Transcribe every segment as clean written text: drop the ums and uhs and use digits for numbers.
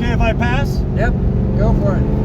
okay if I pass? Yep, go for it.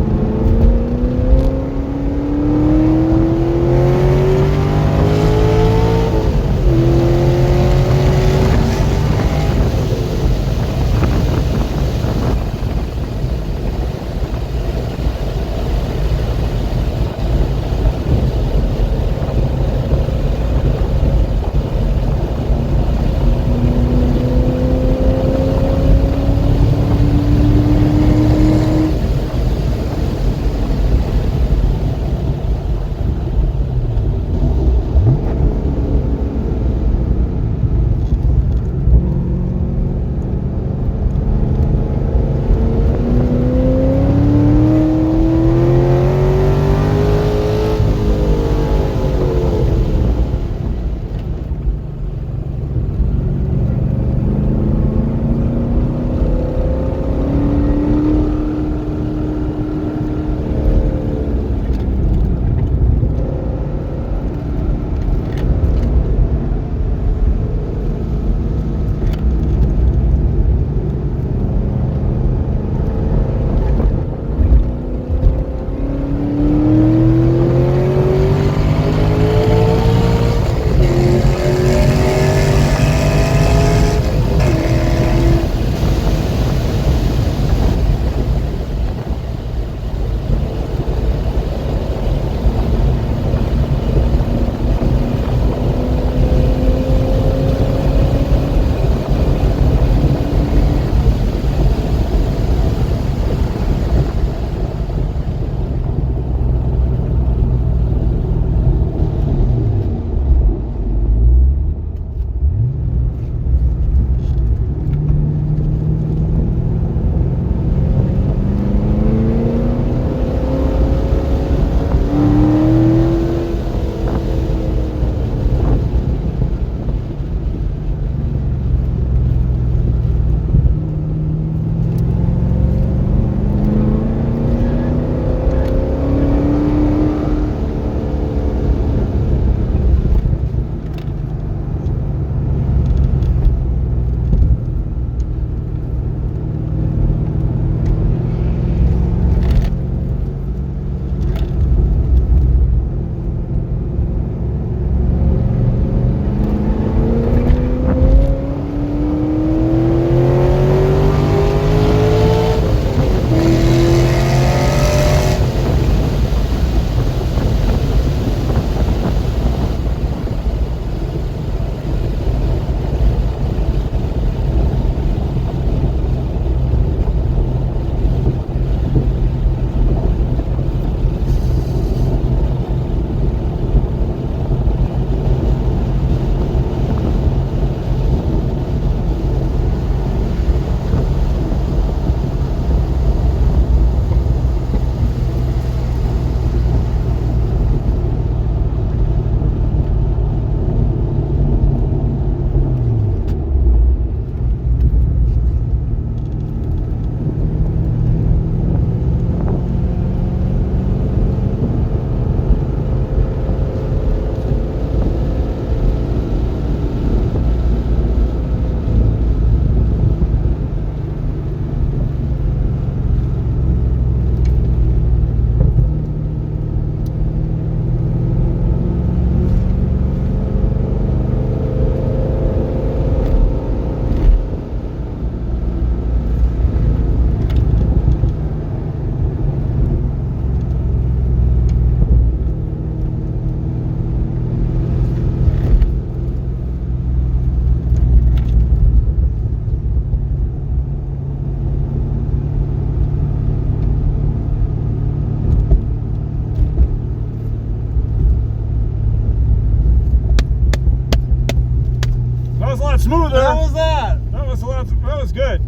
smoother. How was that? That was good.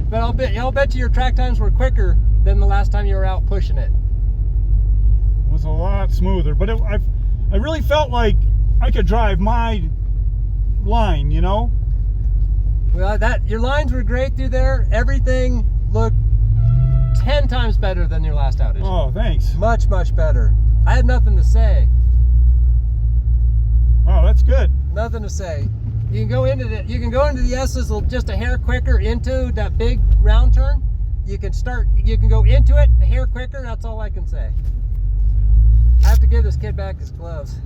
But I'll bet you your track times were quicker than the last time you were out pushing it. It was a lot smoother, but I really felt like I could drive my line, you know? Well, your lines were great through there. Everything looked 10 times better than your last outage. Oh, thanks. Much, much better. I had nothing to say. Oh, that's good. Nothing to say. You can go into the S's just a hair quicker into that big round turn, you can go into it a hair quicker. That's all I can say. I have to give this kid back his gloves.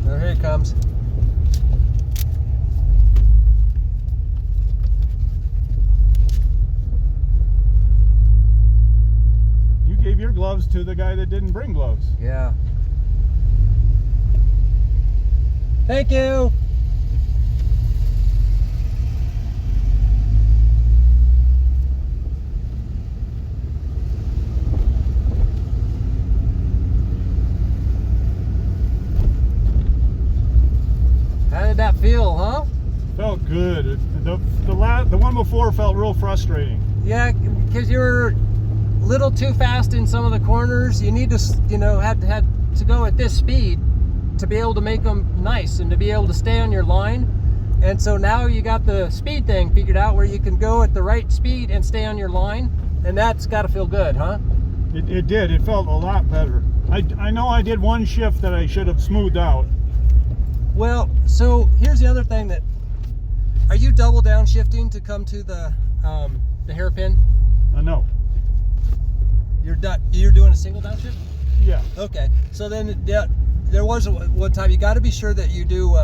Oh, here he comes. You gave your gloves to the guy that didn't bring gloves. Yeah. Thank you. How did that feel, huh? Felt good. The one before felt real frustrating. Yeah, because you were a little too fast in some of the corners. You need to, had to go at this speed to be able to make them nice and to be able to stay on your line. And so now you got the speed thing figured out where you can go at the right speed and stay on your line, and that's got to feel good, huh? It did. It felt a lot better. I know I did one shift that I should have smoothed out. Well, so here's the other thing that, are you double downshifting to come to the hairpin? No. You're doing a single downshift? Yeah. Okay. So then there was one time you got to be sure that you do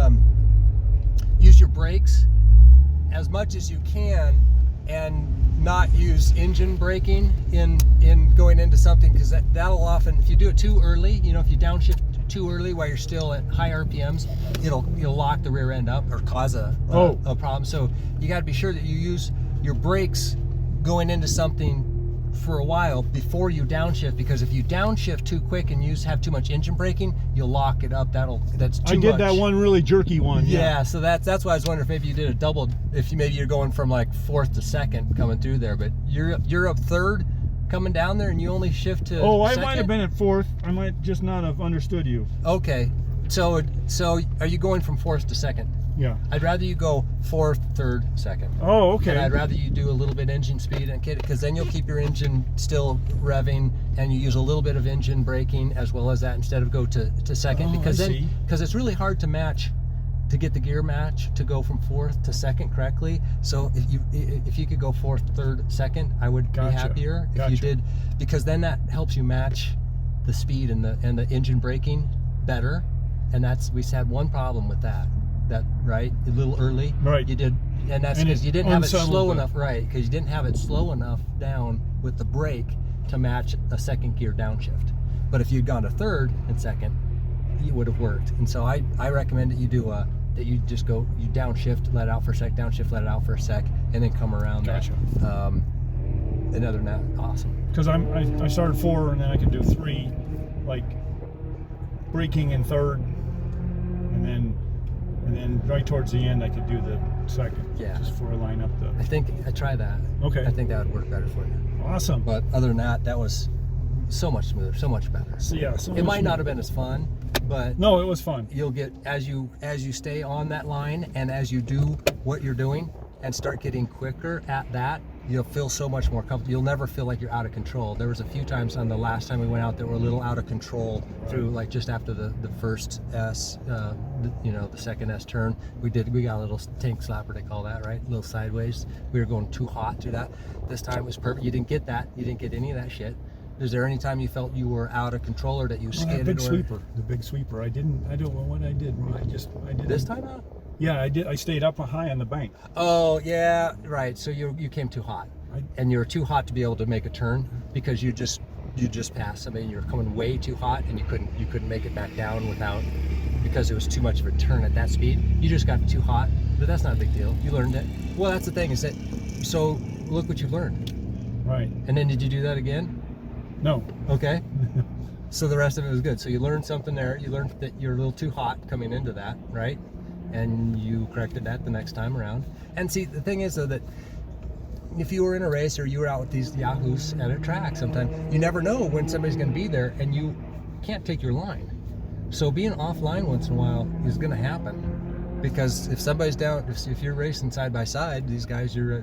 use your brakes as much as you can and not use engine braking in going into something, because that'll often, if you do it too early, if you downshift too early while you're still at high RPMs, you'll lock the rear end up or cause a problem. So you got to be sure that you use your brakes going into something for a while before you downshift, because if you downshift too quick and have too much engine braking, you'll lock it up. That's too much. I did that one really jerky one. Yeah, so that's why I was wondering if maybe you did a double, maybe you're going from like fourth to second coming through there, but you're up third coming down there and you only shift to I second? might have been at fourth. I might just not have understood you. Okay, so are you going from fourth to second? Yeah. I'd rather you go fourth, third, second. Oh, okay. And I'd rather you do a little bit engine speed, and because then you'll keep your engine still revving, and you use a little bit of engine braking as well as that instead of go to second, because it's really hard to get the gear match to go from fourth to second correctly. So if you could go fourth, third, second, I would be happier if you did, because then that helps you match the speed and the engine braking better. And we had one problem with that right, a little early, right, you did, and that's because you didn't have it slow enough, right, because you didn't have it slow enough down with the brake to match a second gear downshift. But if you'd gone to third and second, it would have worked. And so I recommend that you do that you just go, you downshift, let it out for a sec, downshift, let it out for a sec, and then come around. Gotcha. And other than that, awesome. Because I started 4 and then I could do 3, like braking in third, and then right towards the end I could do the second. Yeah. Just before I line up the. I think I try that. Okay. I think that would work better for you. Awesome. But other than that was so much smoother, so much better. So, yeah. It might not have been as fun, but no, it was fun. You'll get, as you stay on that line and as you do what you're doing and start getting quicker at that, you'll feel so much more comfortable. You'll never feel like you're out of control. There was a few times on the last time we went out that were a little out of control through, like just after the first S, the second S turn. We got a little tank slapper, they call that, right? A little sideways. We were going too hot through that. This time it was perfect. You didn't get that. You didn't get any of that shit. Is there any time you felt you were out of control or that you skidded? The big sweeper. I don't know what I did. I did this time out? Yeah, I did. I stayed up high on the bank. Oh yeah, right. So you came too hot, and you were too hot to be able to make a turn because you just passed somebody. And you were coming way too hot, and you couldn't make it back down because it was too much of a turn at that speed. You just got too hot, but that's not a big deal. You learned it. Well, that's the thing is that. So look what you've learned. Right. And then did you do that again? No. Okay. So the rest of it was good. So you learned something there. You learned that you're a little too hot coming into that, right? And you corrected that the next time around. And see, the thing is though that if you were in a race or you were out with these yahoos at a track sometimes, you never know when somebody's going to be there and you can't take your line. So being offline once in a while is going to happen. Because if somebody's down, if you're racing side by side, these guys, you're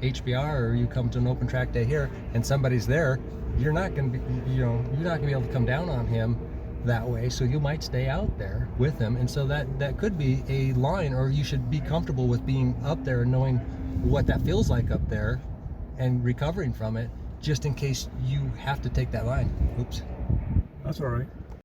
HBR or you come to an open track day here and somebody's there, you're not going to be, you're not going to be able to come down on him that way. So you might stay out there with him. And so that could be a line, or you should be comfortable with being up there and knowing what that feels like up there and recovering from it, just in case you have to take that line. Oops. That's all right.